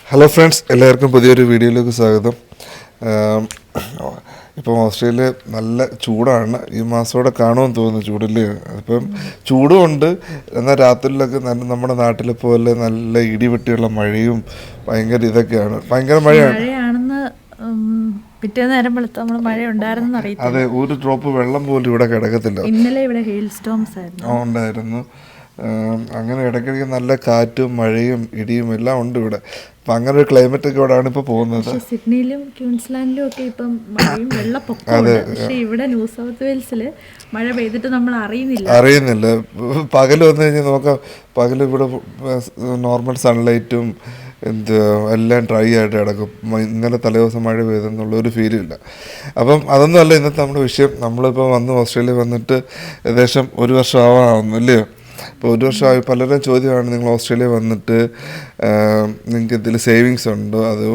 Hello friends, എല്ലാവർക്കും പുതിയൊരു വീഡിയോയിലേക്ക് സ്വാഗതം. ഇപ്പം ഓസ്ട്രേലിയ നല്ല ചൂടാണ്. ഈ മാസത്തോടെ കാണുമെന്ന് തോന്നുന്നു ചൂടിൽ. അപ്പം ചൂടുമുണ്ട്, എന്നാൽ രാത്രിയിലൊക്കെ നമ്മുടെ നാട്ടിലെ പോലെ നല്ല ഇടിവെട്ടിയുള്ള മഴയും ഭയങ്കര ഇതൊക്കെയാണ്. ഭയങ്കര മഴയാണെന്ന് പിറ്റേ നേരം വെളുത്ത് നമ്മൾ മഴ ഉണ്ടായിരുന്നെന്ന് അറിയത്തില്ല. അതെ, ഒരു ഡ്രോപ്പ് വെള്ളം പോലും ഇവിടെ കിടക്കത്തില്ല. ഇന്നലെ ഇവിടെ ഹെയിൽ സ്റ്റോംസ് ആയിരുന്നു. ഉണ്ടായിരുന്നു. അങ്ങനെ ഇടയ്ക്കിടയ്ക്ക് നല്ല കാറ്റും മഴയും ഇടിയും എല്ലാം ഉണ്ട് ഇവിടെ. അപ്പം അങ്ങനെ ഒരു ക്ലൈമറ്റ് ഒക്കെ ഇവിടെയാണ് ഇപ്പോൾ പോകുന്നത്. സിഡ്നിയിലും ക്യൂൻസ്ലാൻഡിലും ഒക്കെ ഇപ്പം മഴയും വെള്ളപ്പൊക്കമുണ്ട്. പക്ഷെ ഇവിടെ ന്യൂ സൗത്ത് വെയിൽസിൽ മഴ പെയ്തിട്ട് നമ്മൾ അറിയുന്നില്ല. പകൽ വന്നു കഴിഞ്ഞാൽ നോക്കാം, പകൽ ഇവിടെ നോർമൽ സൺലൈറ്റും എല്ലാം ഡ്രൈ ആയിട്ട് കിടക്കും. ഇന്നലെ തലേദിവസം മഴ പെയ്തെന്നുള്ള ഒരു ഫീലും ഇല്ല. അപ്പം അതൊന്നും അല്ല ഇന്നത്തെ നമ്മുടെ വിഷയം. നമ്മളിപ്പോൾ ഓസ്ട്രേലിയ വന്നിട്ട് ഏകദേശം 1 വർഷം ആവാമെന്നു അല്ലയോ? ഇപ്പോൾ 1 വർഷമായി. പലരും ചോദ്യമാണ്, നിങ്ങൾ ഓസ്ട്രേലിയ വന്നിട്ട് നിങ്ങൾക്ക് എന്തെങ്കിലും സേവിങ്സ് ഉണ്ടോ, അതോ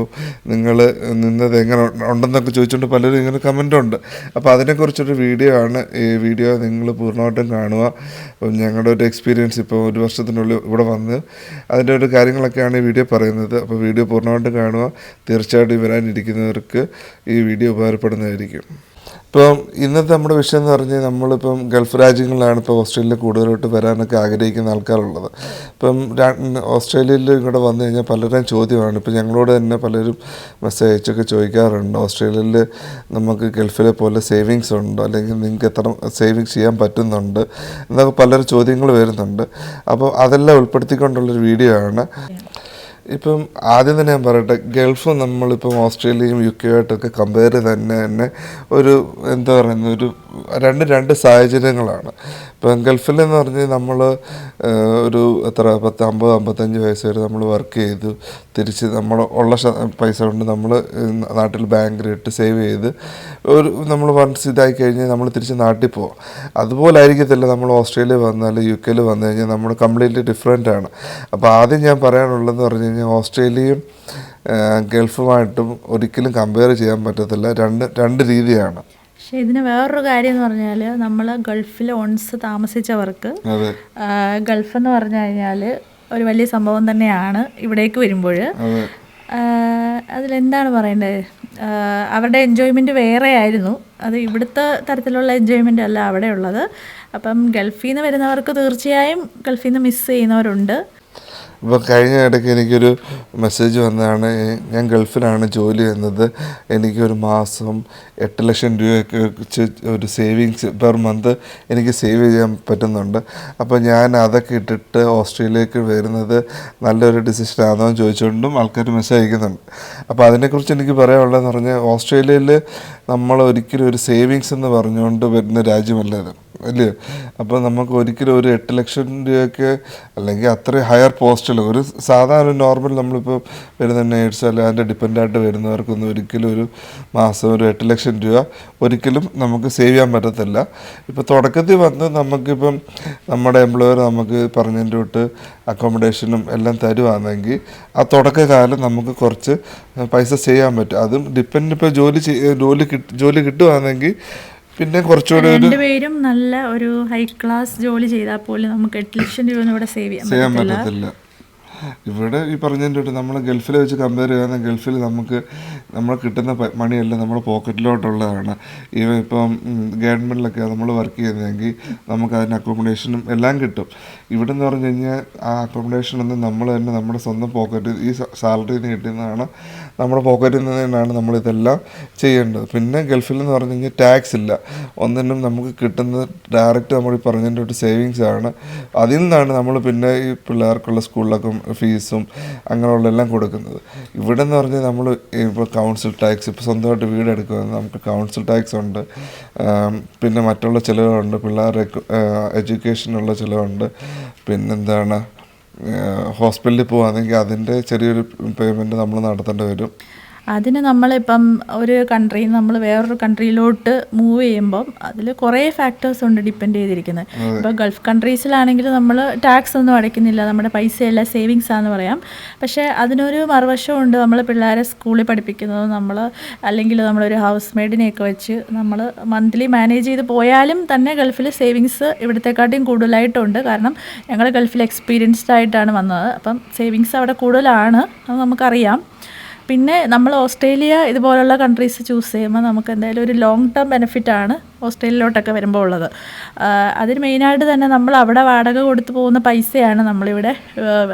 നിങ്ങൾ നിന്നത് എങ്ങനെ ഉണ്ടെന്നൊക്കെ ചോദിച്ചുകൊണ്ട് പലരും ഇങ്ങനെ കമൻറ്റുണ്ട്. അപ്പോൾ അതിനെക്കുറിച്ചൊരു വീഡിയോ ആണ് ഈ വീഡിയോ. നിങ്ങൾ പൂർണ്ണമായിട്ടും കാണുക. അപ്പം ഞങ്ങളുടെ ഒരു എക്സ്പീരിയൻസ് ഇപ്പോൾ 1 വർഷത്തിനുള്ളിൽ ഇവിടെ വന്ന് അതിൻ്റെ ഒരു കാര്യങ്ങളൊക്കെയാണ് ഈ വീഡിയോ പറയുന്നത്. അപ്പോൾ വീഡിയോ പൂർണ്ണമായിട്ടും കാണുക. തീർച്ചയായിട്ടും വരാനിരിക്കുന്നവർക്ക് ഈ വീഡിയോ ഉപകാരപ്പെടുന്നതായിരിക്കും. ഇപ്പം ഇന്നത്തെ നമ്മുടെ വിഷയം എന്ന് പറഞ്ഞാൽ, നമ്മളിപ്പം ഗൾഫ് രാജ്യങ്ങളിലാണ് ഇപ്പോൾ ഓസ്ട്രേലിയ കൂടുതലായിട്ട് വരാനൊക്കെ ആഗ്രഹിക്കുന്ന ആൾക്കാരുള്ളത്. ഇപ്പം ഓസ്ട്രേലിയയിൽ ഇവിടെ വന്നു കഴിഞ്ഞാൽ പലരും ചോദ്യമാണ്. ഇപ്പം ഞങ്ങളോട് തന്നെ പലരും മെസ്സേജ് അയച്ചൊക്കെ ചോദിക്കാറുണ്ട്, ഓസ്ട്രേലിയയിൽ നമുക്ക് ഗൾഫിലെ പോലെ സേവിങ്സ് ഉണ്ടോ, അല്ലെങ്കിൽ നിങ്ങൾക്ക് എത്ര സേവിങ്സ് ചെയ്യാൻ പറ്റുന്നുണ്ട് എന്നൊക്കെ പലരും ചോദ്യങ്ങൾ വരുന്നുണ്ട്. അപ്പോൾ അതെല്ലാം ഉൾപ്പെടുത്തിക്കൊണ്ടുള്ളൊരു വീഡിയോ ആണ്. ഇപ്പം ആദ്യം തന്നെ ഞാൻ പറയട്ടെ, ഗൾഫ് നമ്മളിപ്പം ഓസ്ട്രേലിയയും UK ആയിട്ടൊക്കെ കമ്പയർ തന്നെ ഒരു എന്താ പറയുന്നത്, രണ്ട് സാഹചര്യങ്ങളാണ്. ഇപ്പം ഗൾഫിലെന്ന് പറഞ്ഞാൽ നമ്മൾ ഒരു 50-55 വയസ്സ് വരെ നമ്മൾ വർക്ക് ചെയ്തു, തിരിച്ച് നമ്മൾ ഉള്ള പൈസ കൊണ്ട് നമ്മൾ നാട്ടിൽ ബാങ്കിലിട്ട് സേവ് ചെയ്ത് നമ്മൾ വൺസ് ഇതായി കഴിഞ്ഞാൽ നമ്മൾ തിരിച്ച് നാട്ടിൽ പോകും. അതുപോലെ ആയിരിക്കത്തില്ല നമ്മൾ ഓസ്ട്രേലിയ വന്നാൽ UK വന്നു കഴിഞ്ഞാൽ നമ്മൾ കംപ്ലീറ്റ്ലി ഡിഫറെൻ്റ് ആണ്. അപ്പോൾ ആദ്യം ഞാൻ പറയാനുള്ളതെന്ന് പറഞ്ഞു കഴിഞ്ഞാൽ, ഓസ്ട്രേലിയയും ഗൾഫുമായിട്ടും ഒരിക്കലും കമ്പയർ ചെയ്യാൻ പറ്റത്തില്ല. രണ്ട് രീതിയാണ്. പക്ഷെ ഇതിന് വേറൊരു കാര്യം എന്ന് പറഞ്ഞാൽ, നമ്മൾ ഗൾഫിൽ ഒൺസ് താമസിച്ചവർക്ക് ഗൾഫ് എന്ന് പറഞ്ഞു കഴിഞ്ഞാൽ ഒരു വലിയ സംഭവം തന്നെയാണ്. ഇവിടേക്ക് വരുമ്പോൾ അതിലെന്താണ് പറയേണ്ടത്, അവരുടെ എൻജോയ്മെൻറ്റ് വേറെ ആയിരുന്നു. അത് ഇവിടുത്തെ തരത്തിലുള്ള എൻജോയ്മെൻ്റ് അല്ല അവിടെ ഉള്ളത്. അപ്പം ഗൾഫിൽ നിന്ന് വരുന്നവർക്ക് തീർച്ചയായും ഗൾഫിൽ നിന്ന് മിസ് ചെയ്യുന്നവരുണ്ട്. ഇപ്പോൾ കഴിഞ്ഞ ഇടയ്ക്ക് എനിക്കൊരു മെസ്സേജ് വന്നതാണ്, ഞാൻ ഗൾഫിലാണ് ജോലി ചെയ്യുന്നത്, എനിക്കൊരു മാസം 8 ലക്ഷം രൂപയൊക്കെ വെച്ച് ഒരു സേവിങ്സ് പെർ മന്ത് എനിക്ക് സേവ് ചെയ്യാൻ പറ്റുന്നുണ്ട്. അപ്പോൾ ഞാൻ അതൊക്കെ ഇട്ടിട്ട് ഓസ്ട്രേലിയക്ക് വരുന്നത് നല്ലൊരു ഡിസിഷനാണോ എന്ന് ചോദിച്ചുകൊണ്ടും ആൾക്കാർ മെസ്സേജ് അയക്കുന്നുണ്ട്. അപ്പോൾ അതിനെക്കുറിച്ച് എനിക്ക് പറയാനുള്ളതെന്ന് പറഞ്ഞാൽ, ഓസ്ട്രേലിയയിൽ നമ്മൾ ഒരിക്കലും ഒരു സേവിങ്സ് എന്ന് പറഞ്ഞുകൊണ്ട് വരുന്ന രാജ്യമല്ലത് അല്ലയോ? അപ്പോൾ നമുക്ക് ഒരിക്കലും ഒരു 8 ലക്ഷം രൂപയൊക്കെ, അല്ലെങ്കിൽ അത്രയും ഹയർ പോസ്റ്റിൽ ഒരു സാധാരണ നോർമൽ നമ്മളിപ്പോൾ വരുന്ന നേഴ്സ് അല്ലെങ്കിൽ അതിൻ്റെ ഡിപ്പെൻഡായിട്ട് വരുന്നവർക്കൊന്നും ഒരിക്കലും ഒരു മാസം ഒരു 8 ലക്ഷം രൂപ ഒരിക്കലും നമുക്ക് സേവ് ചെയ്യാൻ പറ്റത്തില്ല. ഇപ്പോൾ തുടക്കത്തിൽ വന്ന് നമുക്കിപ്പം നമ്മുടെ എംപ്ലോയർ നമുക്ക് പറഞ്ഞതിൻ്റെ തൊട്ട് അക്കോമഡേഷനും എല്ലാം തരുവാണെങ്കിൽ ആ തുടക്കകാലം നമുക്ക് കുറച്ച് പൈസ ചെയ്യാൻ പറ്റും. അതും ഡിപ്പെൻഡ് ഇപ്പോൾ ജോലി കിട്ടുവാണെങ്കിൽ പിന്നെ കുറച്ചുകൂടി രണ്ടുപേരും നല്ല ഒരു ഹൈ ക്ലാസ് ജോലി ചെയ്താൽ പോലും നമുക്ക് 8 ലക്ഷം രൂപ ഇവിടെ സേവ് ചെയ്യാൻ പറ്റത്തില്ല. ഇവിടെ ഈ പറഞ്ഞതിൻ്റെ നമ്മൾ ഗൾഫിൽ വെച്ച് കമ്പയർ ചെയ്യുകയാണെങ്കിൽ, ഗൾഫിൽ നമ്മൾ കിട്ടുന്ന മണിയെല്ലാം നമ്മുടെ പോക്കറ്റിലോട്ടുള്ളതാണ്. ഇപ്പം ഗവൺമെൻറ്റിലൊക്കെ നമ്മൾ വർക്ക് ചെയ്യുന്നതെങ്കിൽ നമുക്ക് അതിന് അക്കോമഡേഷനും എല്ലാം കിട്ടും. ഇവിടെ എന്ന് പറഞ്ഞു കഴിഞ്ഞാൽ ആ അക്കോമഡേഷനൊന്നും നമ്മൾ തന്നെ നമ്മുടെ സ്വന്തം പോക്കറ്റിൽ, ഈ സാലറിയിൽ നിന്ന് കിട്ടുന്നതാണ്, നമ്മുടെ പോക്കറ്റിൽ നിന്ന് തന്നെയാണ് നമ്മളിതെല്ലാം ചെയ്യേണ്ടത്. പിന്നെ ഗൾഫിൽ എന്ന് പറഞ്ഞു കഴിഞ്ഞാൽ ടാക്സ് ഇല്ല, ഒന്നിനും നമുക്ക് കിട്ടുന്നത് ഡയറക്റ്റ് നമ്മൾ ഈ പറഞ്ഞതിൻ്റെ ഒരു സേവിങ്സ് ആണ്. അതിൽ നിന്നാണ് നമ്മൾ പിന്നെ ഈ പിള്ളേർക്കുള്ള സ്കൂളിലൊക്കെ ഫീസും അങ്ങനെയുള്ള എല്ലാം കൊടുക്കുന്നത്. ഇവിടെ എന്ന് പറഞ്ഞാൽ നമ്മൾ ഇപ്പോൾ കൗൺസിൽ ടാക്സ്, ഇപ്പോൾ സ്വന്തമായിട്ട് വീട് എടുക്കുന്നത് നമുക്ക് കൗൺസിൽ ടാക്സ് ഉണ്ട്, പിന്നെ മറ്റുള്ള ചിലവുണ്ട്, പിള്ളേരുടെ എഡ്യൂക്കേഷനുള്ള ചിലവുണ്ട്, പിന്നെന്താണ് ഹോസ്പിറ്റലിൽ പോകുകയാണെങ്കിൽ അതിൻ്റെ ചെറിയൊരു പേയ്മെൻറ്റ് നമ്മൾ നടത്തേണ്ടി വരും. അതിന് നമ്മളിപ്പം ഒരു കൺട്രിയിൽ നിന്ന് നമ്മൾ വേറൊരു കൺട്രിയിലോട്ട് മൂവ് ചെയ്യുമ്പം അതിൽ കുറേ ഫാക്ടേഴ്സ് ഉണ്ട് ഡിപ്പെൻഡ് ചെയ്തിരിക്കുന്നത്. ഇപ്പോൾ ഗൾഫ് കൺട്രീസിലാണെങ്കിൽ നമ്മൾ ടാക്സ് ഒന്നും അടയ്ക്കുന്നില്ല, നമ്മുടെ പൈസയെല്ലാം സേവിങ്സ് ആണെന്ന് പറയാം. പക്ഷേ അതിനൊരു മറുവശമുണ്ട്. നമ്മൾ പിള്ളേരെ സ്കൂളിൽ പഠിപ്പിക്കുന്നത് നമ്മൾ, അല്ലെങ്കിൽ നമ്മളൊരു ഹൗസ് മെയ്ഡിനെയൊക്കെ വെച്ച് നമ്മൾ മന്ത്ലി മാനേജ് ചെയ്ത് പോയാലും തന്നെ ഗൾഫിൽ സേവിങ്സ് ഇവിടത്തെക്കാട്ടിയും കൂടുതലായിട്ടുണ്ട്. കാരണം ഞങ്ങൾ ഗൾഫിൽ എക്സ്പീരിയൻസ്ഡ് ആയിട്ടാണ് വന്നത്. അപ്പം സേവിങ്സ് അവിടെ കൂടുതലാണ്, അത് നമുക്കറിയാം. പിന്നെ നമ്മൾ ഓസ്ട്രേലിയ ഇതുപോലുള്ള കൺട്രീസ് ചൂസ് ചെയ്യുമ്പോൾ നമുക്ക് എന്തായാലും ഒരു ലോങ് ടേം ബെനിഫിറ്റാണ് ഓസ്ട്രേലിയയിലോട്ടൊക്കെ വരുമ്പോൾ ഉള്ളത്. അതിന് മെയിനായിട്ട് തന്നെ നമ്മൾ അവിടെ വാടക കൊടുത്ത് പോകുന്ന പൈസയാണ് നമ്മളിവിടെ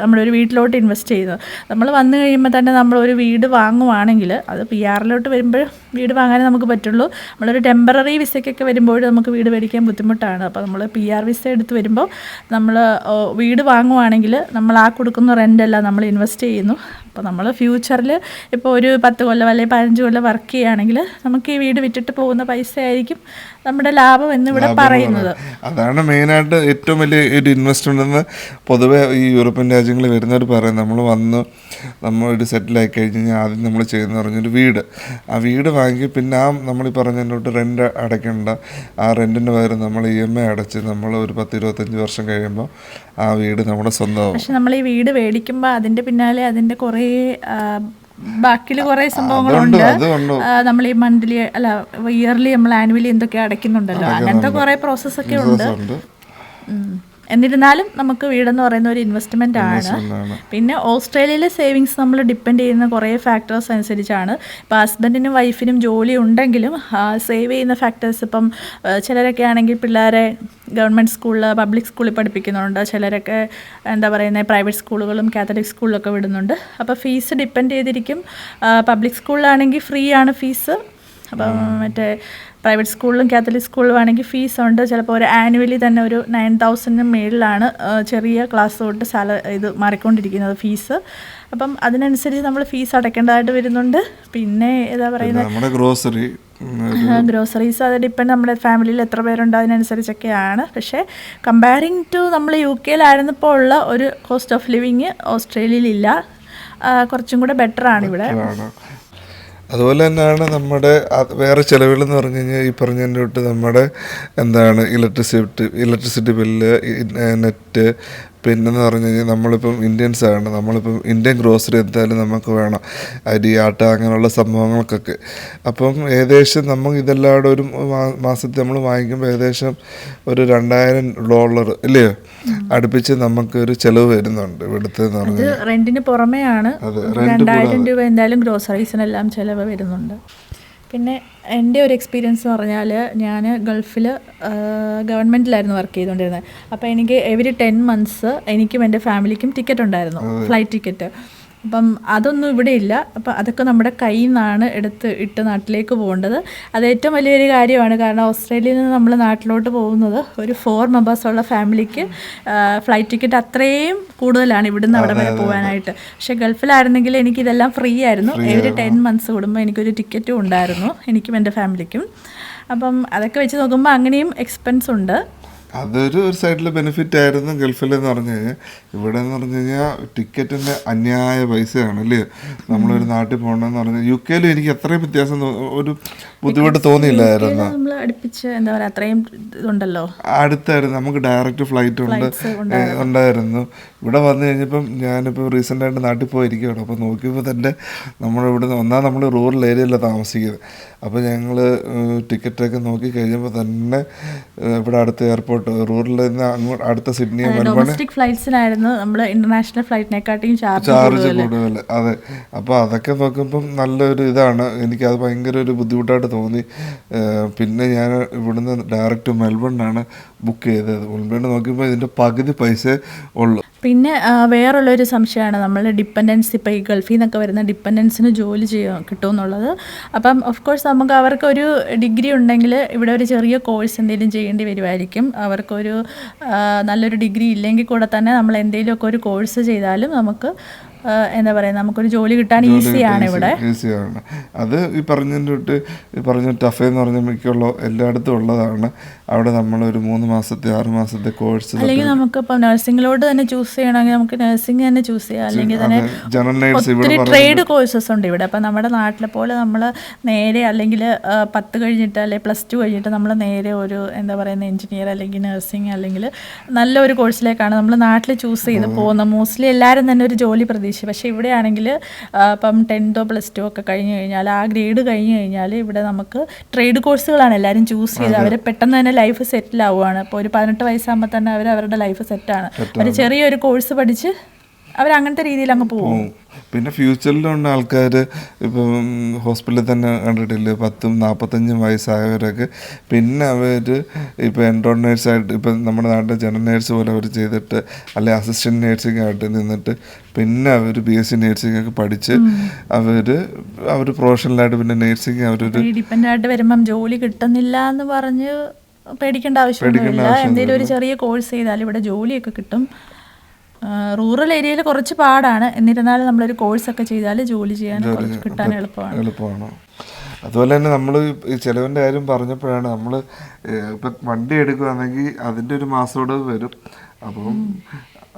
നമ്മളൊരു വീട്ടിലോട്ട് ഇൻവെസ്റ്റ് ചെയ്യുന്നത്. നമ്മൾ വന്നു കഴിയുമ്പോൾ തന്നെ നമ്മളൊരു വീട് വാങ്ങുവാണെങ്കിൽ അത് PR-ലോട്ട് വരുമ്പോൾ വീട് വാങ്ങാനേ നമുക്ക് പറ്റുള്ളൂ. നമ്മളൊരു ടെമ്പററി വിസയ്ക്കൊക്കെ വരുമ്പോൾ നമുക്ക് വീട് മേടിക്കാൻ ബുദ്ധിമുട്ടാണ്. അപ്പോൾ നമ്മൾ PR വിസ എടുത്ത് വരുമ്പോൾ നമ്മൾ വീട് വാങ്ങുവാണെങ്കിൽ നമ്മൾ ആ കൊടുക്കുന്ന റെൻ്റെല്ലാം നമ്മൾ ഇൻവെസ്റ്റ് ചെയ്യുന്നു. അപ്പോൾ നമ്മൾ ഫ്യൂച്ചറിൽ ഇപ്പോൾ ഒരു 10 കൊല്ലം അല്ലെങ്കിൽ 15 കൊല്ലം വർക്ക് ചെയ്യുകയാണെങ്കിൽ നമുക്ക് ഈ വീട് വിറ്റിട്ട് പോകുന്ന പൈസ ആയിരിക്കും നമ്മുടെ ലാഭം എന്നിവിടെ പറയുന്നത്. അതാണ് മെയിനായിട്ട് ഏറ്റവും വലിയ ഒരു ഇൻവെസ്റ്റ്മെൻ്റ് എന്ന് പൊതുവേ ഈ യൂറോപ്യൻ രാജ്യങ്ങളിൽ വരുന്നവർ പറയും. നമ്മൾ വന്ന് നമ്മൾ സെറ്റിലായി കഴിഞ്ഞ് കഴിഞ്ഞാൽ ആദ്യം നമ്മൾ ചെയ്യുന്ന പറഞ്ഞൊരു വീട്, ആ വീട് വാങ്ങി പിന്നെ നമ്മൾ ഈ പറഞ്ഞതിനോട്ട് റെൻ്റ് അടയ്ക്കേണ്ട, ആ റെൻറ്റിൻ്റെ പകരം നമ്മൾ EMI അടച്ച് നമ്മൾ ഒരു 10-25 വർഷം കഴിയുമ്പോൾ ആ വീട് നമ്മുടെ സ്വന്തമാവും. പക്ഷെ നമ്മൾ ഈ വീട് മേടിക്കുമ്പോൾ അതിൻ്റെ പിന്നാലെ അതിൻ്റെ കുറേ ബാക്കിൽ കുറേ സംഭവങ്ങളുണ്ട്. നമ്മൾ ഈ മന്ത്ലി അല്ല ഇയർലി നമ്മൾ ആനുവലി എന്തൊക്കെ അടയ്ക്കുന്നുണ്ടല്ലോ, അങ്ങനത്തെ കുറേ പ്രോസസ്സൊക്കെ ഉണ്ട്. എന്നിരുന്നാലും നമുക്ക് വീടെന്ന് പറയുന്ന ഒരു ഇൻവെസ്റ്റ്മെൻ്റ് ആണ്. പിന്നെ ഓസ്ട്രേലിയയിലെ സേവിങ്സ് നമ്മൾ ഡിപ്പെൻഡ് ചെയ്യുന്ന കുറേ ഫാക്ടേഴ്സ് അനുസരിച്ചാണ്. ഇപ്പോൾ ഹസ്ബൻഡിനും വൈഫിനും ജോലി ഉണ്ടെങ്കിലും സേവ് ചെയ്യുന്ന ഫാക്ടേഴ്സ് ഇപ്പം ചിലരൊക്കെ ആണെങ്കിൽ പിള്ളേരെ ഗവൺമെൻറ് സ്കൂളിൽ പബ്ലിക് സ്കൂളിൽ പഠിപ്പിക്കുന്നുണ്ട്, ചിലരൊക്കെ എന്താ പറയുന്നത് പ്രൈവറ്റ് സ്കൂളുകളും കാത്തലിക് സ്കൂളിലൊക്കെ വിടുന്നുണ്ട്. അപ്പോൾ ഫീസ് ഡിപ്പെൻഡ് ചെയ്തിരിക്കും. പബ്ലിക് സ്കൂളിലാണെങ്കിൽ ഫ്രീ ആണ് ഫീസ്. അപ്പം മറ്റേ പ്രൈവറ്റ് സ്കൂളിലും കാത്തലിക് സ്കൂളിലും ആണെങ്കിൽ ഫീസുണ്ട്. ചിലപ്പോൾ ഒരു ആനുവലി തന്നെ ഒരു 9,000 മേളിലാണ് ചെറിയ ക്ലാസ് തൊട്ട് ഇത് മാറിക്കൊണ്ടിരിക്കുന്നത് ഫീസ്. അപ്പം അതിനനുസരിച്ച് നമ്മൾ ഫീസ് അടയ്ക്കേണ്ടതായിട്ട് വരുന്നുണ്ട്. പിന്നെ എന്താ പറയുന്നത് നമ്മുടെ ഗ്രോസറീസ് അത് ഡിപ്പെൻഡ് നമ്മുടെ ഫാമിലിയിൽ എത്ര പേരുണ്ട് അതിനനുസരിച്ചൊക്കെയാണ്. പക്ഷേ കമ്പയറിങ് ടു നമ്മൾ UK-യിലായിരുന്നപ്പോൾ ഉള്ള ഒരു കോസ്റ്റ് ഓഫ് ലിവിങ് ഓസ്ട്രേലിയയിലില്ല, കുറച്ചും കൂടെ ബെറ്ററാണ് ഇവിടെ. അതുപോലെ തന്നെയാണ് നമ്മുടെ വേറെ ചിലവുകളെന്ന് പറഞ്ഞു കഴിഞ്ഞാൽ ഈ പറഞ്ഞതിൻ്റെ തൊട്ട് നമ്മുടെ എന്താണ് ഇലക്ട്രിസിറ്റി ബില്ല്, നെറ്റ്, പിന്നെന്ന് പറഞ്ഞു കഴിഞ്ഞാൽ നമ്മളിപ്പം ഇന്ത്യൻസാണ്, നമ്മളിപ്പം ഇന്ത്യൻ ഗ്രോസറി എന്തായാലും നമുക്ക് വേണം, അരി, ആട്ട, അങ്ങനെയുള്ള സംഭവങ്ങൾക്കൊക്കെ. അപ്പം ഏകദേശം നമുക്ക് ഇതെല്ലാം ഒരു മാസത്തിൽ നമ്മൾ വാങ്ങിക്കുമ്പോൾ ഏകദേശം ഒരു $2,000 ഇല്ലയോ അടുപ്പിച്ച് നമുക്കൊരു ചിലവ് വരുന്നുണ്ട് ഇവിടുത്തെ. റെന്റിന് പുറമെയാണ് 2,000 രൂപ എന്തായാലും ഗ്രോസറീസിനെല്ലാം ചിലവ് വരുന്നുണ്ട്. പിന്നെ എൻ്റെ ഒരു എക്സ്പീരിയൻസ് എന്ന് പറഞ്ഞാൽ ഞാൻ ഗൾഫിൽ ഗവൺമെൻറ്റിലായിരുന്നു വർക്ക് ചെയ്തുകൊണ്ടിരുന്നത്. അപ്പോൾ എനിക്ക് എവരി 10 months എനിക്കും എൻ്റെ ഫാമിലിക്കും ടിക്കറ്റ് ഉണ്ടായിരുന്നു, ഫ്ലൈറ്റ് ടിക്കറ്റ്. അപ്പം അതൊന്നും ഇവിടെ ഇല്ല. അപ്പം അതൊക്കെ നമ്മുടെ കയ്യിൽ നിന്നാണ് ഇട്ട് നാട്ടിലേക്ക് പോകേണ്ടത്. അത് ഏറ്റവും വലിയൊരു കാര്യമാണ്. കാരണം ഓസ്ട്രേലിയയിൽ നിന്ന് നമ്മൾ നാട്ടിലോട്ട് പോകുന്നത് ഒരു 4 members ഉള്ള ഫാമിലിക്ക് ഫ്ലൈറ്റ് ടിക്കറ്റ് അത്രയും കൂടുതലാണ് ഇവിടുന്ന് അവിടെ വരെ പോകാനായിട്ട്. പക്ഷേ ഗൾഫിലായിരുന്നെങ്കിൽ എനിക്കിതെല്ലാം ഫ്രീ ആയിരുന്നു. എവരി 10 months കൂടുമ്പോൾ എനിക്കൊരു ടിക്കറ്റും ഉണ്ടായിരുന്നു, എനിക്കും എൻ്റെ ഫാമിലിക്കും. അപ്പം അതൊക്കെ വെച്ച് നോക്കുമ്പോൾ അങ്ങനെയും എക്സ്പെൻസ് ഉണ്ട്. അതൊരു സൈഡിൽ ബെനിഫിറ്റ് ആയിരുന്നു ഗൾഫിലെന്ന് പറഞ്ഞു കഴിഞ്ഞാൽ. ഇവിടെ എന്ന് പറഞ്ഞു കഴിഞ്ഞാൽ ടിക്കറ്റിന് അന്യായ പൈസയാണ് അല്ലേ. നമ്മളൊരു നാട്ടിൽ പോകണമെന്ന് പറഞ്ഞാൽ UK-ലും എനിക്ക് അത്രയും വ്യത്യാസം ഒരു ബുദ്ധിമുട്ട് തോന്നിയില്ലായിരുന്നു. നമ്മൾ അടുപ്പിച്ച് എന്താ പറയുക അത്രയും ഇതുണ്ടല്ലോ, അടുത്തായിരുന്നു, നമുക്ക് ഡയറക്റ്റ് ഫ്ലൈറ്റ് ഉണ്ടായിരുന്നു. ഇവിടെ വന്നു കഴിഞ്ഞപ്പം ഞാനിപ്പോൾ റീസെൻ്റായിട്ട് നാട്ടിൽ പോയിരിക്കുകയാണ്. അപ്പോൾ നോക്കിയപ്പോൾ തന്നെ നമ്മളിവിടുന്ന് നമ്മൾ റൂറൽ ഏരിയയിലാണ് താമസിക്കുന്നത്. അപ്പോൾ ഞങ്ങൾ ടിക്കറ്റൊക്കെ നോക്കി കഴിഞ്ഞപ്പോൾ തന്നെ ഇവിടെ അടുത്ത എയർപോർട്ട് റൂറലിൽ നിന്ന് അങ്ങോട്ട് അടുത്ത സിഡ്നി ഡൊമസ്റ്റിക് ഫ്ലൈറ്റ്സിനായിരുന്നു നമ്മൾ ഇന്റർനാഷണൽ ഫ്ലൈറ്റിനെക്കാട്ടിയും ചാർജ് കൂടുതൽ. അതെ. അപ്പോൾ അതൊക്കെ നോക്കുമ്പം നല്ലൊരു ഇതാണ്. എനിക്കത് ഭയങ്കര ഒരു ബുദ്ധിമുട്ടായിട്ട് തോന്നി. പിന്നെ ഞാൻ ഇവിടുന്ന് ഡയറക്റ്റ് മെൽബണിനാണ് ബുക്ക് ചെയ്തത്. മെൽബണിൽ നോക്കിയപ്പോൾ ഇതിൻ്റെ പകുതി പൈസ ഉള്ളൂ. പിന്നെ വേറുള്ളൊരു സംശയമാണ് നമ്മൾ ഡിപ്പെൻഡൻസ്, ഇപ്പോൾ ഈ ഗൾഫിൽ നിന്നൊക്കെ വരുന്ന ഡിപ്പെൻഡൻസിന് ജോലി കിട്ടുമെന്നുള്ളത്. അപ്പം ഓഫ് കോഴ്സ് നമുക്ക് അവർക്കൊരു ഡിഗ്രി ഉണ്ടെങ്കിൽ ഇവിടെ ഒരു ചെറിയ കോഴ്സ് എന്തെങ്കിലും ചെയ്യേണ്ടി വരുമായിരിക്കും. അവർക്കൊരു നല്ലൊരു ഡിഗ്രി ഇല്ലെങ്കിൽ കൂടെ തന്നെ നമ്മൾ എന്തെങ്കിലുമൊക്കെ ഒരു കോഴ്സ് ചെയ്താലും നമുക്ക് എന്താ പറയുക, നമുക്കൊരു ജോലി കിട്ടാൻ ഈസിയാണ് ഇവിടെ. ഈസിയാണ്. അത് ഈ പറഞ്ഞ ടഫ് എന്ന് പറഞ്ഞാൽ മിക്കുള്ള എല്ലായിടത്തും ഉള്ളതാണ്. അവിടെ നമ്മളൊരു 3 മാസത്തെ 6 മാസത്തെ കോഴ്സ്, അല്ലെങ്കിൽ നമുക്കിപ്പോൾ നഴ്സിംഗിലോട്ട് തന്നെ ചൂസ് ചെയ്യണമെങ്കിൽ നമുക്ക് നഴ്സിംഗ് തന്നെ ചൂസ് ചെയ്യാം. അല്ലെങ്കിൽ തന്നെ ഒത്തിരി ട്രേഡ് കോഴ്സസ് ഉണ്ട് ഇവിടെ. അപ്പം നമ്മുടെ നാട്ടിലെ പോലെ നമ്മൾ നേരെ അല്ലെങ്കിൽ 10 കഴിഞ്ഞിട്ട് അല്ലെങ്കിൽ +2 കഴിഞ്ഞിട്ട് നമ്മൾ നേരെ ഒരു എന്താ പറയുന്ന എഞ്ചിനീയർ അല്ലെങ്കിൽ നഴ്സിംഗ് അല്ലെങ്കിൽ നല്ലൊരു കോഴ്സിലേക്കാണ് നമ്മൾ നാട്ടിൽ ചൂസ് ചെയ്ത് പോകുന്നത്. മോസ്റ്റ്ലി എല്ലാവരും തന്നെ ഒരു ജോലി പ്രതീക്ഷ. പക്ഷേ ഇവിടെയാണെങ്കിൽ ഇപ്പം 10th +2 ഒക്കെ കഴിഞ്ഞ് കഴിഞ്ഞാൽ, ആ ഗ്രേഡ് കഴിഞ്ഞ് കഴിഞ്ഞാൽ ഇവിടെ നമുക്ക് ട്രേഡ് കോഴ്സുകളാണ് എല്ലാവരും ചൂസ് ചെയ്ത്. അവർ പെട്ടെന്ന് തന്നെ ലൈഫ് സെറ്റിൽ ആവുകയാണ്. ഇപ്പോൾ ഒരു 18 വയസ്സാകുമ്പോൾ തന്നെ അവരുടെ ലൈഫ് സെറ്റാണ്. അവർ ചെറിയൊരു കോഴ്സ് പഠിച്ച് അവരങ്ങനത്തെ രീതിയിൽ അങ്ങ് പോകും. പിന്നെ ഫ്യൂച്ചറിലുള്ള ആൾക്കാർ ഇപ്പം ഹോസ്പിറ്റലിൽ തന്നെ കണ്ടിട്ടില്ലേ, 40-45 വയസ്സായവരൊക്കെ പിന്നെ അവർ ഇപ്പോൾ എൻട്രോൺ നേഴ്സായിട്ട്, ഇപ്പം നമ്മുടെ നാട്ടിൽ ജനറൽ നേഴ്സ് പോലെ അവർ ചെയ്തിട്ട് അല്ലെങ്കിൽ അസിസ്റ്റൻറ്റ് നേഴ്സിംഗ് ആയിട്ട് നിന്നിട്ട് പിന്നെ അവർ BSc നേഴ്സിംഗ് ഒക്കെ പഠിച്ച് അവർ പ്രൊഫഷണലായിട്ട് പിന്നെ നേഴ്സിംഗ് അവരൊരു ഡിപ്പെൻഡ് ആയിട്ട് വരുമ്പം ജോലി കിട്ടുന്നില്ല എന്ന് പറഞ്ഞ് പേടിക്കേണ്ട ആവശ്യമൊന്നുമില്ല. എന്തെങ്കിലും ഒരു ചെറിയ കോഴ്സ് ചെയ്താൽ ഇവിടെ ജോലിയൊക്കെ കിട്ടും. റൂറൽ ഏരിയയിൽ കുറച്ച് പാടാണ്, എന്നിരുന്നാലും നമ്മളൊരു കോഴ്സൊക്കെ ചെയ്താൽ ജോലി ചെയ്യാൻ കിട്ടാൻ എളുപ്പമാണ്. അതുപോലെ തന്നെ നമ്മൾ ഈ ചിലവിൻ്റെ കാര്യം പറഞ്ഞപ്പോഴാണ് നമ്മൾ ഇപ്പം വണ്ടി എടുക്കുകയാണെങ്കിൽ അതിൻ്റെ ഒരു മാസോട് വരും.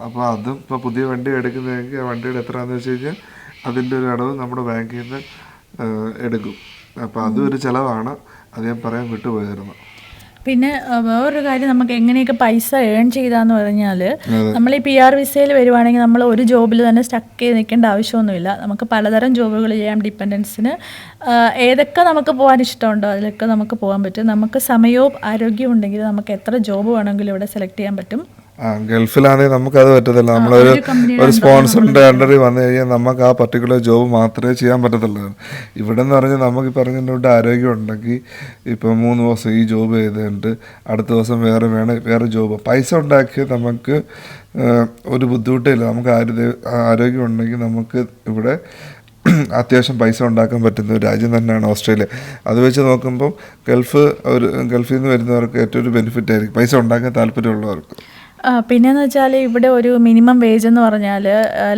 അപ്പോൾ അതും ഇപ്പോൾ പുതിയ വണ്ടി എടുക്കുന്നതെങ്കിൽ ആ വണ്ടിയുടെ എത്രയാണെന്ന് വെച്ച് കഴിഞ്ഞാൽ അതിൻ്റെ ഒരു അടവ് നമ്മുടെ ബാങ്കിൽ നിന്ന് എടുക്കും. അപ്പോൾ അതും ഒരു ചിലവാണ്. അത് ഞാൻ പറയാൻ വിട്ടുപോയിരുന്നു. പിന്നെ വേറൊരു കാര്യം, നമുക്ക് എങ്ങനെയൊക്കെ പൈസ ഏൺ ചെയ്താന്ന് പറഞ്ഞാൽ, നമ്മൾ ഈ PR വിസയിൽ വരുവാണെങ്കിൽ നമ്മൾ ഒരു ജോബിൽ തന്നെ സ്റ്റക്ക് ചെയ്ത് നിൽക്കേണ്ട ആവശ്യമൊന്നുമില്ല. നമുക്ക് പലതരം ജോബുകൾ ചെയ്യാം. ഡിപ്പെൻഡൻസിന് ഏതൊക്കെ നമുക്ക് പോകാൻ ഇഷ്ടമുണ്ടോ അതിലൊക്കെ നമുക്ക് പോകാൻ പറ്റും. നമുക്ക് സമയവും ആരോഗ്യവും ഉണ്ടെങ്കിൽ നമുക്ക് എത്ര ജോബ് വേണമെങ്കിലും ഇവിടെ സെലക്ട് ചെയ്യാൻ പറ്റും. ഗൾഫിലാണെങ്കിൽ നമുക്കത് പറ്റത്തില്ല. ഒരു സ്പോൺസറിൻ്റെ അണ്ടറിൽ വന്നു കഴിഞ്ഞാൽ നമുക്ക് ആ പർട്ടിക്കുലർ ജോബ് മാത്രമേ ചെയ്യാൻ പറ്റത്തുള്ളൂ. ഇവിടെ എന്ന് പറഞ്ഞാൽ നമുക്ക് പറഞ്ഞിട്ട് ആരോഗ്യം ഉണ്ടെങ്കിൽ ഇപ്പോൾ 3 ദിവസം ഈ ജോബ് ചെയ്തിട്ട് അടുത്ത ദിവസം വേറെ ജോബ് പൈസ ഉണ്ടാക്കി നമുക്ക് ഒരു ബുദ്ധിമുട്ടില്ല. നമുക്ക് ആരോഗ്യം ഉണ്ടെങ്കിൽ നമുക്ക് ഇവിടെ അത്യാവശ്യം പൈസ ഉണ്ടാക്കാൻ പറ്റുന്ന ഒരു രാജ്യം തന്നെയാണ് ഓസ്ട്രേലിയ. അത് വെച്ച് നോക്കുമ്പോൾ ഗൾഫിൽ നിന്ന് വരുന്നവർക്ക് ഏറ്റവും ഒരു ബെനിഫിറ്റ് ആയിരിക്കും പൈസ ഉണ്ടാക്കാൻ താല്പര്യമുള്ളവർക്ക്. പിന്നെയെന്ന് വെച്ചാൽ ഇവിടെ ഒരു മിനിമം വേജ് എന്ന് പറഞ്ഞാൽ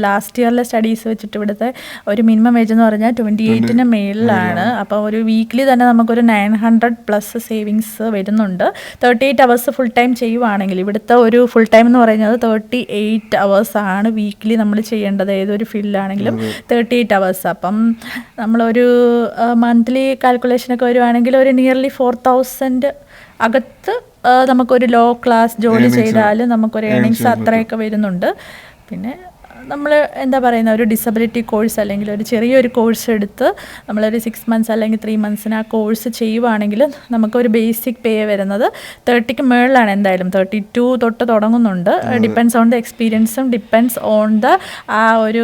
ലാസ്റ്റ് ഇയറിലെ സ്റ്റഡീസ് വെച്ചിട്ട് ഇവിടുത്തെ ഒരു മിനിമം വേജ് എന്ന് പറഞ്ഞാൽ 28-ന് മേളിലാണ്. അപ്പോൾ ഒരു വീക്ക്ലി തന്നെ നമുക്കൊരു 900+ സേവിങ്സ് വരുന്നുണ്ട്. 38 അവേഴ്സ് ഫുൾ ടൈം ചെയ്യുവാണെങ്കിൽ. ഇവിടുത്തെ ഒരു ഫുൾ ടൈം എന്ന് പറയുന്നത് 38 അവേഴ്സാണ് വീക്ക്ലി നമ്മൾ ചെയ്യേണ്ടത്. ഏതൊരു ഫീൽഡിലാണെങ്കിലും 38 അവേഴ്സ്. അപ്പം നമ്മളൊരു മന്ത്ലി കാൽക്കുലേഷനൊക്കെ വരുവാണെങ്കിൽ ഒരു നിയർലി 4000 അകത്ത് നമുക്കൊരു ലോ ക്ലാസ് ജോലി ചെയ്താൽ നമുക്കൊരു ഏണിങ്സ് അത്രയൊക്കെ വരുന്നുണ്ട്. പിന്നെ നമ്മൾ എന്താ പറയുന്ന ഒരു ഡിസബിലിറ്റി കോഴ്സ് അല്ലെങ്കിൽ ഒരു ചെറിയൊരു കോഴ്സ് എടുത്ത് നമ്മളൊരു 6 മന്ത്സ് അല്ലെങ്കിൽ 3 മന്ത്സിന് ആ കോഴ്സ് ചെയ്യുവാണെങ്കിൽ നമുക്കൊരു ബേസിക് പേ വരുന്നത് 30ക്ക് മുകളിലാണ്. എന്തായാലും 32 തൊട്ട് തുടങ്ങുന്നുണ്ട്. ഡിപ്പെൻസ് ഓൺ ദ എക്സ്പീരിയൻസും ഡിപ്പെൻസ് ഓൺ ദ ആ ഒരു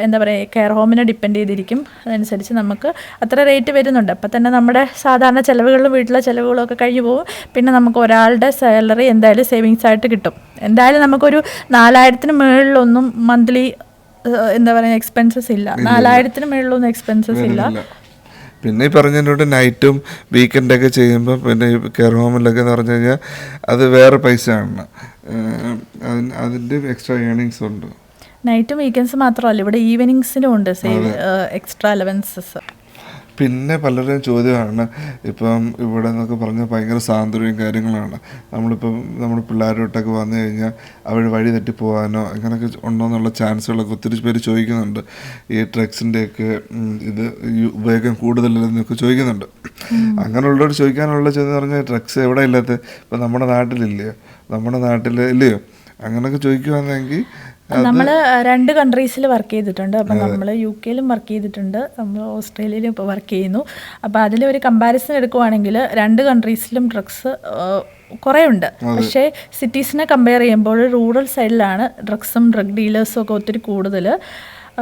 എന്താ പറയുക കെയർ ഹോമിനെ ഡിപ്പെൻഡ് ചെയ്തിരിക്കും. അതനുസരിച്ച് നമുക്ക് അത്ര റേറ്റ് വരുന്നുണ്ട്. അപ്പം തന്നെ നമ്മുടെ സാധാരണ ചിലവുകളും വീട്ടിലെ ചിലവുകളും ഒക്കെ കഴിഞ്ഞ് പോകും. പിന്നെ നമുക്ക് ഒരാളുടെ സാലറി എന്തായാലും സേവിങ്സ് ആയിട്ട് കിട്ടും. എന്തായാലും നമുക്കൊരു 4000-ന് മുകളിലൊന്നും മന്ത്ലി എന്താ പറയുക എക്സ്പെൻസസ് ഇല്ല. 4000-ന് മുകളിലൊന്നും എക്സ്പെൻസസ് ഇല്ല. പിന്നെ ഈ പറഞ്ഞതിനോട് നൈറ്റും വീക്കെൻഡൊക്കെ ചെയ്യുമ്പോൾ പിന്നെ കെയർ ഹോമിലൊക്കെ എന്ന് പറഞ്ഞു കഴിഞ്ഞാൽ അത് വേറെ പൈസയാണ്. അതിൻ്റെ എക്സ്ട്രാ ഏണിങ്സ് ഉണ്ട്. നൈറ്റും വീക്കെൻഡ്സ് മാത്രമല്ല, ഇവിടെ ഈവനിങ്സിനും ഉണ്ട് എക്സ്ട്രാ അലവൻസസ്. പിന്നെ പലരുടെയും ചോദ്യമാണ് ഇപ്പം ഇവിടെ എന്നൊക്കെ പറഞ്ഞാൽ ഭയങ്കര സ്വാതന്ത്ര്യവും കാര്യങ്ങളാണ്. നമ്മുടെ പിള്ളേരോട്ടൊക്കെ വന്നു കഴിഞ്ഞാൽ അവർ വഴി തെറ്റിപ്പോകാനോ അങ്ങനെയൊക്കെ ഉണ്ടോ എന്നുള്ള ചാൻസുകളൊക്കെ ഒത്തിരി പേര് ചോദിക്കുന്നുണ്ട്. ഈ ഡ്രഗ്സിൻ്റെയൊക്കെ ഇത് ഉപയോഗം കൂടുതലല്ലെന്നൊക്കെ ചോദിക്കുന്നുണ്ട്. അങ്ങനെയുള്ളവർ ചോദിക്കാനുള്ള ചോദ്യം പറഞ്ഞാൽ ഡ്രഗ്സ് എവിടെ ഇല്ലാത്ത ഇപ്പം നമ്മുടെ നാട്ടിൽ ഇല്ലയോ അങ്ങനെയൊക്കെ ചോദിക്കുവാണെങ്കിൽ നമ്മൾ 2 കൺട്രീസിൽ വർക്ക് ചെയ്തിട്ടുണ്ട്. അപ്പം നമ്മൾ UK-ലും വർക്ക് ചെയ്തിട്ടുണ്ട്, നമ്മൾ ഓസ്ട്രേലിയയിലും ഇപ്പോൾ വർക്ക് ചെയ്യുന്നു. അപ്പോൾ അതിലൊരു കമ്പാരിസൺ എടുക്കുവാണെങ്കിൽ 2 കൺട്രീസിലും ഡ്രഗ്സ് കുറേ ഉണ്ട്. പക്ഷേ സിറ്റീസിനെ കമ്പയർ ചെയ്യുമ്പോൾ റൂറൽ സൈഡിലാണ് ഡ്രഗ്സും ഡ്രഗ് ഡീലേഴ്സും ഒക്കെ ഒത്തിരി കൂടുതൽ.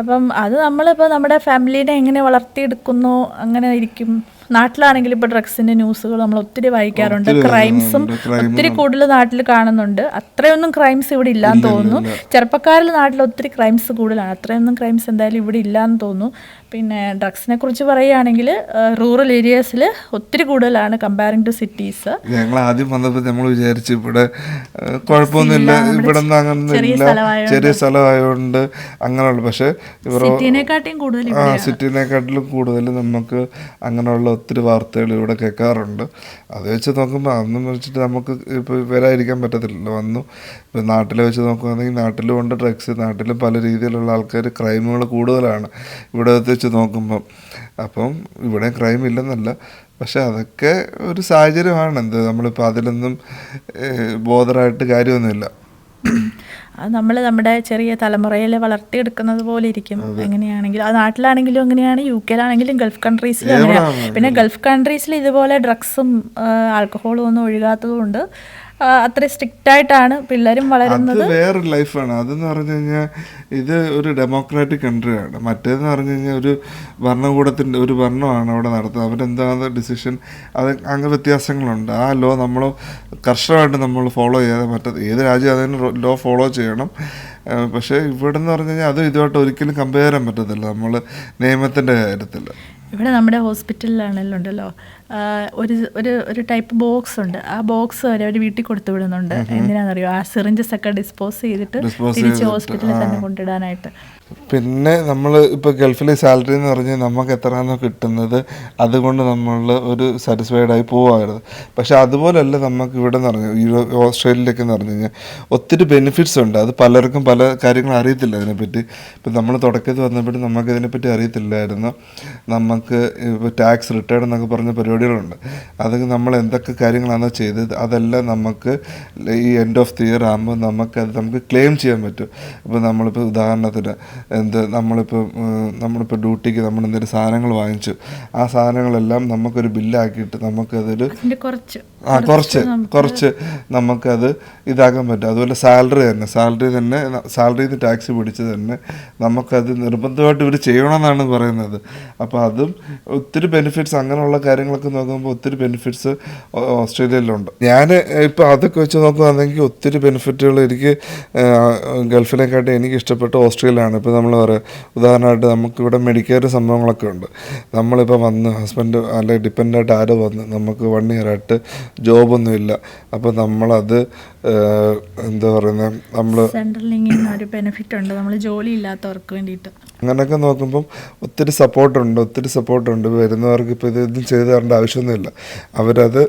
അപ്പം അത് നമ്മളിപ്പോൾ നമ്മുടെ ഫാമിലീനെ എങ്ങനെ വളർത്തിയെടുക്കുന്നു അങ്ങനെ ഇരിക്കും. നാട്ടിലാണെങ്കിൽ ഇപ്പോൾ ഡ്രഗ്സിൻ്റെ ന്യൂസുകൾ നമ്മൾ ഒത്തിരി വായിക്കാറുണ്ട്. ക്രൈംസും ഒത്തിരി കൂടുതൽ നാട്ടിൽ കാണുന്നുണ്ട്. അത്രയൊന്നും ക്രൈംസ് ഇവിടെ ഇല്ലാന്ന് തോന്നുന്നു. ചെറുപ്പക്കാരിൽ നാട്ടിൽ ഒത്തിരി ക്രൈംസ് കൂടുതലാണ്. അത്രയൊന്നും ക്രൈംസ് എന്തായാലും ഇവിടെ ഇല്ലാന്ന് തോന്നുന്നു. പിന്നെ ഡ്രഗ്സിനെ കുറിച്ച് പറയുകയാണെങ്കിൽ റൂറൽ ഏരിയാസിൽ ഒത്തിരി കൂടുതലാണ് കമ്പയറിംഗ് ടു സിറ്റീസ്. ഞങ്ങൾ ആദ്യം വന്നപ്പോൾ നമ്മൾ വിചാരിച്ചു ഇവിടെ കുഴപ്പമൊന്നുമില്ല, ഇവിടെ നിന്ന് അങ്ങനൊന്നുമില്ല, ചെറിയ സ്ഥലമായതുകൊണ്ട് അങ്ങനെയുള്ള. പക്ഷേ സിറ്റിനെക്കാട്ടിലും കൂടുതൽ നമുക്ക് അങ്ങനെയുള്ള ഒത്തിരി വാർത്തകൾ ഇവിടെ കേൾക്കാറുണ്ട്. അത് വെച്ച് നോക്കുമ്പോൾ അതൊന്നും വെച്ചിട്ട് നമുക്ക് ഇപ്പോൾ വരാതിരിക്കാൻ പറ്റത്തില്ലല്ലോ. വന്നു ഇപ്പോൾ നാട്ടിലെ വെച്ച് നോക്കുകയാണെങ്കിൽ നാട്ടിലും ഉണ്ട് ഡ്രഗ്സ്, നാട്ടിലും പല രീതിയിലുള്ള ആൾക്കാർ, ക്രൈമുകൾ കൂടുതലാണ് ഇവിടെ വെച്ച് നോക്കുമ്പം. അപ്പം ഇവിടെ ക്രൈം ഇല്ലെന്നല്ല, പക്ഷെ അതൊക്കെ ഒരു സാഹചര്യമാണ്. നമ്മളിപ്പോൾ അതിലൊന്നും ബോധറായിട്ട് കാര്യമൊന്നുമില്ല. അത് നമ്മൾ നമ്മുടെ ചെറിയ തലമുറയിൽ വളർത്തിയെടുക്കുന്നത് പോലെ ഇരിക്കും. എങ്ങനെയാണെങ്കിലും അത് നാട്ടിലാണെങ്കിലും അങ്ങനെയാണ്, UK യിലാണെങ്കിലും ഗൾഫ് കൺട്രീസിലും അങ്ങനെയാണ്. പിന്നെ ഗൾഫ് കൺട്രീസിൽ ഇതുപോലെ ഡ്രഗ്സും ആൽക്കഹോളും ഒന്നും ഒഴുകാത്തത് കൊണ്ട് അത്ര സ്ട്രിക്റ്റ് ആയിട്ടാണ് പിള്ളേരും വളരുന്നത്. അത് വേറൊരു ലൈഫാണ്. അതെന്ന് പറഞ്ഞു കഴിഞ്ഞാൽ ഇത് ഒരു ഡെമോക്രാറ്റിക് കൺട്രിയാണ്. മറ്റേതെന്ന് പറഞ്ഞു കഴിഞ്ഞാൽ ഒരു ഭരണകൂടത്തിൻ്റെ ഒരു ഭരണമാണ് അവിടെ നടത്തുന്നത്. അവരെന്താണ് ഡിസിഷൻ, അത് അങ്ങനെ വ്യത്യാസങ്ങളുണ്ട്. ആ ലോ നമ്മൾ കർശനമായിട്ട് നമ്മൾ ഫോളോ ചെയ്യാതെ മറ്റേത് ഏത് രാജ്യം അതിന് ലോ ഫോളോ ചെയ്യണം. പക്ഷേ ഇവിടെ എന്ന് പറഞ്ഞു കഴിഞ്ഞാൽ അത് ഇതുമായിട്ട് ഒരിക്കലും കമ്പയർ ചെയ്യാൻ പറ്റത്തില്ല നമ്മൾ നിയമത്തിൻ്റെ കാര്യത്തിൽ. ഇവിടെ നമ്മുടെ ഹോസ്പിറ്റലിലാണെങ്കിലും ഉണ്ടല്ലോ ഒരു ഒരു ഒരു ടൈപ്പ് ബോക്സ് ഉണ്ട്. ആ ബോക്സ് വരെ അവർ വീട്ടിൽ കൊടുത്തു വിടുന്നുണ്ട്. എന്തിനാണെന്നറിയോ? ആ സിറിഞ്ചസ് ഒക്കെ ഡിസ്പോസ് ചെയ്തിട്ട് തിരിച്ച് ഹോസ്പിറ്റലിൽ തന്നെ കൊണ്ടിടാനായിട്ട്. പിന്നെ നമ്മൾ ഇപ്പോൾ ഗൾഫിലെ സാലറി എന്ന് പറഞ്ഞാൽ നമുക്ക് എത്രയാണോ കിട്ടുന്നത് അതുകൊണ്ട് നമ്മൾ ഒരു സാറ്റിസ്ഫൈഡായി പോവാറുണ്ട്. പക്ഷേ അതുപോലെയല്ല നമുക്ക് ഇവിടെ എന്ന് പറഞ്ഞു ഓസ്ട്രേലിയയിലേക്ക് എന്ന് പറഞ്ഞു കഴിഞ്ഞാൽ ഒത്തിരി ബെനിഫിറ്റ്സ് ഉണ്ട്. അത് പലർക്കും പല കാര്യങ്ങളും അറിയത്തില്ല അതിനെപ്പറ്റി. ഇപ്പം നമ്മൾ തുടക്കത്തിൽ വന്നപ്പോഴും നമുക്ക് ഇതിനെപ്പറ്റി അറിയത്തില്ലായിരുന്നു. നമുക്ക് ഇപ്പോൾ ടാക്സ് റിട്ടേൺ എന്നൊക്കെ പറഞ്ഞ പരിപാടികളുണ്ട്. അതൊക്കെ നമ്മൾ എന്തൊക്കെ കാര്യങ്ങളാണോ ചെയ്തത് അതെല്ലാം നമുക്ക് ഈ എൻഡ് ഓഫ് ദി ഇയർ ആകുമ്പോൾ നമുക്ക് ക്ലെയിം ചെയ്യാൻ പറ്റും. ഇപ്പോൾ നമ്മളിപ്പോൾ ഉദാഹരണത്തിന് നമ്മളിപ്പോൾ ഡ്യൂട്ടിക്ക് നമ്മൾ എന്തെങ്കിലും സാധനങ്ങൾ വാങ്ങിച്ചു, ആ സാധനങ്ങളെല്ലാം നമുക്കൊരു ബില്ലാക്കിയിട്ട് നമുക്കതൊരു കുറച്ച് നമുക്കത് ഇതാക്കാൻ പറ്റും. അതുപോലെ സാലറിയിൽ നിന്ന് ടാക്സ് പിടിച്ച് തന്നെ നമുക്കത് നിർബന്ധമായിട്ട് ഇവർ ചെയ്യണമെന്നാണ് പറയുന്നത്. അപ്പോൾ അതും ഒത്തിരി ബെനിഫിറ്റ്സ്, അങ്ങനെയുള്ള കാര്യങ്ങളൊക്കെ നോക്കുമ്പോൾ ഒത്തിരി ബെനിഫിറ്റ്സ് ഓസ്ട്രേലിയയിലുണ്ട്. ഞാൻ ഇപ്പോൾ അതൊക്കെ വെച്ച് നോക്കുകയാണെങ്കിൽ ഒത്തിരി ബെനിഫിറ്റുകൾ എനിക്ക് ഗൾഫിനെക്കാട്ടും എനിക്ക് ഇഷ്ടപ്പെട്ട ഓസ്ട്രേലിയയാണ്. ഇപ്പോൾ നമ്മൾ പറയാം ഉദാഹരണമായിട്ട് നമുക്കിവിടെ മെഡിക്കെയർ സംഭവങ്ങളൊക്കെ ഉണ്ട്. നമ്മളിപ്പോൾ വന്ന് ഹസ്ബൻഡ് അല്ലെങ്കിൽ ഡിപ്പെൻഡായിട്ട് ആരോ വന്ന് നമുക്ക് 1 ഇയറായിട്ട് ജോബൊന്നുമില്ല. അപ്പോൾ നമ്മളത് എന്താ പറയുന്നത്, നമ്മൾ സെൻട്രൽ ലിങ്കിങ് ഒരു ബെനിഫിറ്റ് ഉണ്ട് നമ്മൾ ജോലി ഇല്ലാത്തവർക്ക് വേണ്ടിയിട്ട്. അങ്ങനെയൊക്കെ നോക്കുമ്പം ഒത്തിരി സപ്പോർട്ടുണ്ട് വരുന്നവർക്ക്. ഇപ്പോൾ ഇതൊന്നും ചെയ്ത് തരേണ്ട ആവശ്യമൊന്നുമില്ല. അവരത്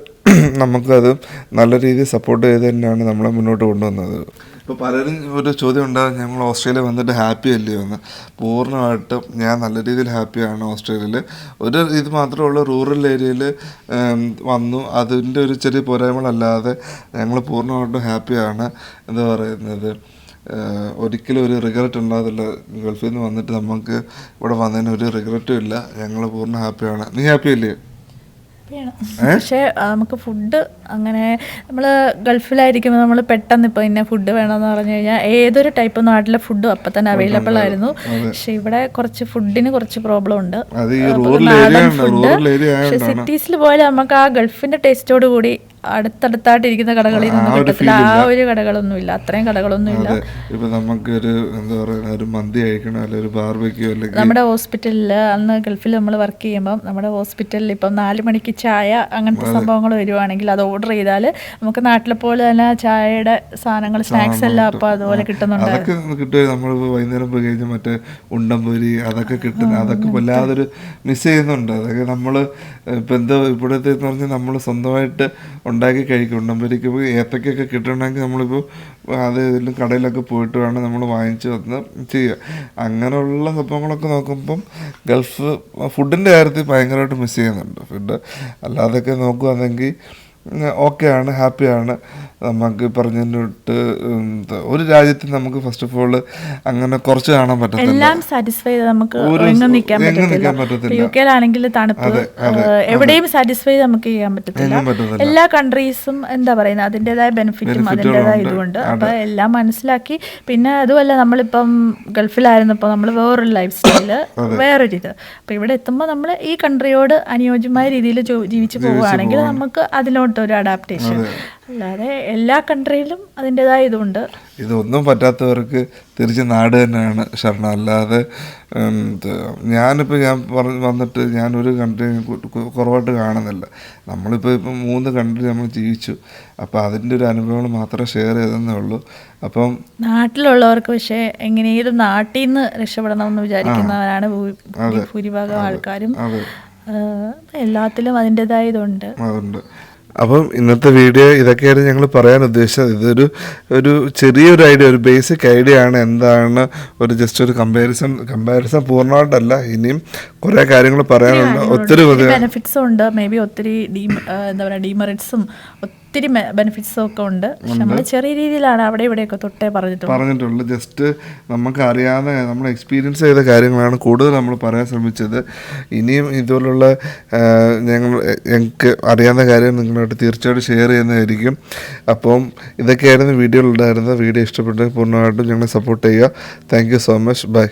നമുക്കത് നല്ല രീതിയിൽ സപ്പോർട്ട് ചെയ്ത് തന്നെയാണ് നമ്മളെ മുന്നോട്ട് കൊണ്ടുവന്നത്. ഇപ്പോൾ പലരും ഒരു ചോദ്യം ഉണ്ടാകും, ഞങ്ങൾ ഓസ്ട്രേലിയ വന്നിട്ട് ഹാപ്പി അല്ലയോ എന്ന്. പൂർണ്ണമായിട്ടും ഞാൻ നല്ല രീതിയിൽ ഹാപ്പിയാണ് ഓസ്ട്രേലിയയിൽ. ഒരു ഇത് മാത്രമേ ഉള്ളൂ, റൂറൽ ഏരിയയിൽ വന്നു, അതിൻ്റെ ഒരു ചെറിയ പോരായ്മകളല്ലാതെ ഞങ്ങൾ പൂർണ്ണമായിട്ടും ഹാപ്പിയാണ്. എന്താ പറയുന്നത്, ഒരിക്കലും ഒരു റിഗ്രറ്റ് ഉണ്ടാകത്തില്ല. ഗൾഫിൽ നിന്ന് വന്നിട്ട് നമുക്ക് ഇവിടെ വന്നതിന് ഒരു റിഗ്രറ്റും ഇല്ല. ഞങ്ങൾ പൂർണ്ണ ഹാപ്പിയാണ്. നീ ഹാപ്പി അല്ലേ? പക്ഷേ നമുക്ക് ഫുഡ് അങ്ങനെ നമ്മൾ ഗൾഫിലായിരിക്കുമ്പോൾ നമ്മൾ പെട്ടെന്ന് ഇപ്പോൾ ഇന്ന ഫുഡ് വേണമെന്ന് പറഞ്ഞു കഴിഞ്ഞാൽ ഏതൊരു ടൈപ്പ് നാട്ടിലെ ഫുഡും അപ്പം തന്നെ അവൈലബിൾ ആയിരുന്നു. പക്ഷെ ഇവിടെ കുറച്ച് ഫുഡിന് കുറച്ച് പ്രോബ്ലം ഉണ്ട്. നാടൻ ഫുഡ്. പക്ഷെ സിറ്റീസിൽ പോയാൽ നമുക്ക് ആ ഗൾഫിൻ്റെ ടേസ്റ്റോട് കൂടി അടുത്തടുത്തായിട്ടിരിക്കുന്ന കടകളിൽ നിന്നും കിട്ടത്തില്ല. ആ ഒരു കടകളൊന്നുമില്ല, അത്രയും കടകളൊന്നുമില്ല. ഇപ്പൊ നമുക്കൊരു എന്താ പറയുക, ഒരു മന്തി കഴിക്കണം, അല്ലെങ്കിൽ ഒരു ബാർബിക്യൂ, അല്ലെങ്കിൽ നമ്മുടെ ഹോസ്പിറ്റലിൽ അന്ന് ഗൾഫിൽ നമ്മൾ വർക്ക് ചെയ്യുമ്പം നമ്മുടെ ഹോസ്പിറ്റലിൽ ഇപ്പം 4 മണിക്ക് ചായ അങ്ങനത്തെ സംഭവങ്ങൾ വരുവാണെങ്കിൽ അത് ഓർഡർ ചെയ്താൽ നമുക്ക് നാട്ടിലെ പോലെ തന്നെ ചായയുടെ സാധനങ്ങൾ, സ്നാക്സ് എല്ലാം അപ്പം അതുപോലെ കിട്ടുന്നുണ്ട്. അതൊക്കെ കിട്ടുക. നമ്മളിപ്പോൾ വൈകുന്നേരം പോയി കഴിഞ്ഞാൽ മറ്റേ ഉണ്ടംപൊരി അതൊക്കെ കിട്ടുന്നത്, അതൊക്കെ വല്ലാതൊരു മിസ് ചെയ്യുന്നുണ്ട്. അതൊക്കെ നമ്മൾ ഇപ്പം എന്താ ഇവിടുത്തെ എന്ന് പറഞ്ഞാൽ നമ്മൾ സ്വന്തമായിട്ട് ഉണ്ടാക്കി കഴിക്കും. ഉണ്ടംപൊരിക്ക് പോയി ഏത്തക്കൊക്കെ കിട്ടണമെങ്കിൽ നമ്മളിപ്പോൾ അത് ഇതിലും കടയിലൊക്കെ പോയിട്ട് വേണം നമ്മൾ വാങ്ങിച്ച് വന്ന് ചെയ്യുക. അങ്ങനെയുള്ള സംഭവങ്ങളൊക്കെ നോക്കുമ്പം ഗൾഫ് ഫുഡിൻ്റെ കാര്യത്തിൽ ഭയങ്കരമായിട്ട് മിസ് ചെയ്യുന്നുണ്ട്. ഫുഡ് അല്ലാതൊക്കെ നോക്കുകയാണെങ്കിൽ ഓക്കെയാണ്, ഹാപ്പിയാണ്. നമുക്ക് പറഞ്ഞിട്ട് ഒരു രാജ്യത്ത് നമുക്ക് ഫസ്റ്റ് ഓഫ് ഓൾ അങ്ങനെ കുറച്ച് കാണാൻ പറ്റത്തില്ല, എല്ലാം സാറ്റിസ്ഫൈ ചെയ്ത് നമുക്ക് എങ്ങും നിൽക്കാൻ പറ്റത്തില്ല. യു കെയിലാണെങ്കിൽ തണുപ്പ് എവിടെയും സാറ്റിസ്ഫൈ നമുക്ക് ചെയ്യാൻ പറ്റത്തില്ല. എല്ലാ കൺട്രീസും എന്താ പറയുന്നത് അതിൻ്റെതായ ബെനിഫിറ്റും അതിൻ്റെതായ ഇതുകൊണ്ട്. അപ്പൊ എല്ലാം മനസ്സിലാക്കി, പിന്നെ അതുമല്ല നമ്മളിപ്പം ഗൾഫിലായിരുന്നപ്പോൾ നമ്മൾ വേറൊരു ലൈഫ് സ്റ്റൈല്, വേറൊരു ഇത്. അപ്പൊ ഇവിടെ എത്തുമ്പോൾ നമ്മൾ ഈ കൺട്രിയോട് അനുയോജ്യമായ രീതിയിൽ ജീവിച്ചു പോവുകയാണെങ്കിൽ നമുക്ക് അതിലോട്ട് ഒരു അഡാപ്റ്റേഷൻ. അല്ലാതെ എല്ലാ കൺട്രിയിലും അതിൻ്റെതായ ഇതുണ്ട്. ഇതൊന്നും പറ്റാത്തവർക്ക് തിരിച്ച് നാട് തന്നെയാണ് ശരണം. അല്ലാതെ ഞാനിപ്പോൾ വന്നിട്ട് ഞാനൊരു കൺട്രി കുറവായിട്ട് കാണുന്നില്ല. നമ്മളിപ്പോൾ 3 കൺട്രി നമ്മൾ ജീവിച്ചു. അപ്പോൾ അതിൻ്റെ ഒരു അനുഭവങ്ങൾ മാത്രമേ ഷെയർ ചെയ്തെന്നേ ഉള്ളൂ. അപ്പം നാട്ടിലുള്ളവർക്ക് പക്ഷേ എങ്ങനെയും നാട്ടിൽ നിന്ന് രക്ഷപ്പെടണം എന്ന് വിചാരിക്കുന്നവരാണ് ഭൂരിഭാഗം ആൾക്കാരും. എല്ലാത്തിലും അതിൻ്റെതായ ഇതുണ്ട്. അതുണ്ട്. അപ്പം ഇന്നത്തെ വീഡിയോ ഇതൊക്കെയാണ് ഞങ്ങൾ പറയാൻ ഉദ്ദേശിച്ചത്. ഒരു ചെറിയൊരു ഐഡിയ, ഒരു ബേസിക് ഐഡിയ ആണ്. എന്താണ് ഒരു ജസ്റ്റ് ഒരു കമ്പാരിസൺ പൂർണ്ണമായിട്ടല്ല, ഇനിയും കുറേ കാര്യങ്ങൾ പറയാനുണ്ട്. ഒത്തിരി ബെനിഫിറ്റ്സും ഉണ്ട്, മേ ബി ഒത്തിരി എന്താ പറയുക ഡീമെറിറ്റ്സും ഒത്തിരി ബെനിഫിറ്റ്സും ഒക്കെ ഉണ്ട്. പക്ഷെ നമ്മൾ ചെറിയ രീതിയിലാണ് അവിടെ ഇവിടെയൊക്കെ തൊട്ടേ പറഞ്ഞിട്ടുള്ളൂ. ജസ്റ്റ് നമുക്ക് അറിയാവുന്ന നമ്മൾ എക്സ്പീരിയൻസ് ചെയ്ത കാര്യങ്ങളാണ് കൂടുതൽ നമ്മൾ പറയാൻ ശ്രമിച്ചത്. ഇനിയും ഇതുപോലുള്ള ഞങ്ങൾക്ക് അറിയാവുന്ന കാര്യം നിങ്ങളായിട്ട് തീർച്ചയായിട്ടും ഷെയർ ചെയ്യുന്നതായിരിക്കും. അപ്പം ഇതൊക്കെയായിരുന്നു വീഡിയോയിലുണ്ടായിരുന്നത്. വീഡിയോ ഇഷ്ടപ്പെട്ടെങ്കിൽ പൂർണ്ണമായിട്ടും ഞങ്ങളെ സപ്പോർട്ട് ചെയ്യുക. Thank you so much. By.